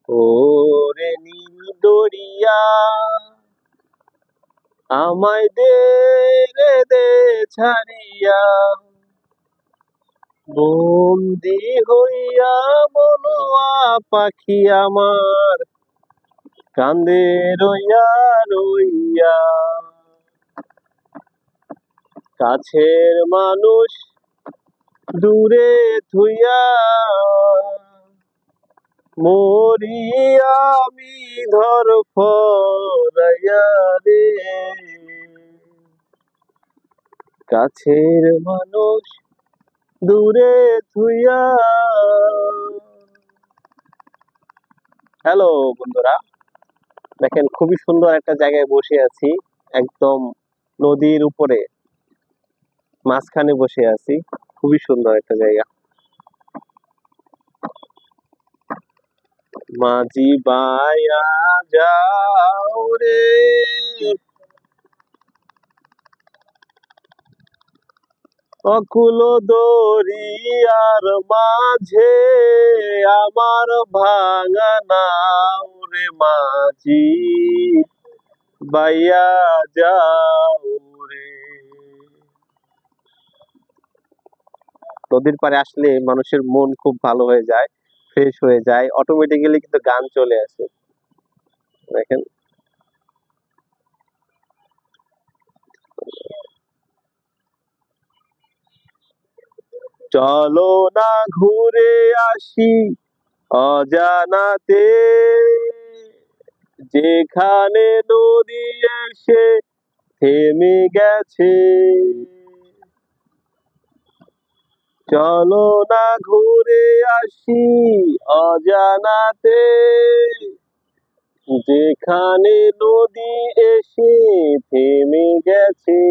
ওরে নীল দরিয়া আমায় দে রে দে ছাড়িয়া, বন্দি হইয়া মনোয়া পাখি আমার কান্দে রইয়া রইয়া। কাছের মানুষ দূরে থুইয়া, মরি আমি ধরফরাইয়া রে। কাছের মানুষ দূরে থুইয়া। হ্যালো বন্ধুরা, দেখেন খুবই সুন্দর একটা জায়গায় বসে আছি, একদম নদীর উপরে মাঝখানে বসে আছি। খুবই সুন্দর একটা জায়গা। মাঝি বায়া যাও রে, অকুল দরিয়ার মাঝে আমার ভাঙা নাও রে, মাঝি বাইয়া যাও রে। নদীর পাড়ে আসলে মানুষের মন খুব ভালো হয়ে যায়, ফ্রেশ হয়ে যায়, অটোমেটিক্যালি কিন্তু গান চলে আসে। দেখেন চলো না ঘুরে আসি অজানাতে, যেখানে নদী এসে থেমে গেছে। চলো না ঘুরে আসি অজানাতে, যেখানে নদী এসে থেমে গেছে।